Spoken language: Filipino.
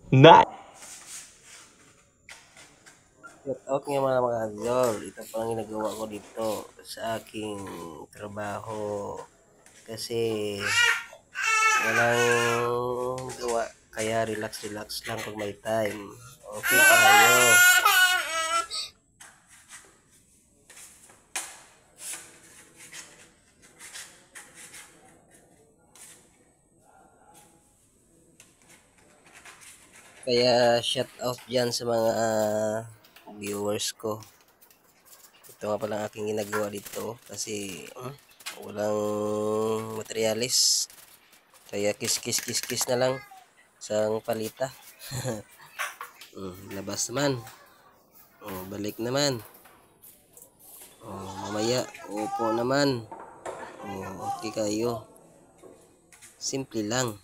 Nice. Shout out nga mga idol. Ito pa lang ginagawa ko dito sa aking trabaho. Kasi walang gawa. Kaya relax-relax lang pag may time. Okay tayo. Kaya shout out dyan sa mga viewers ko. Ito nga palang aking ginagawa dito kasi walang materialis. Kaya kiss na lang sang palita. Labas naman. Balik naman. Mamaya, upo naman. Okay kayo. Simple lang.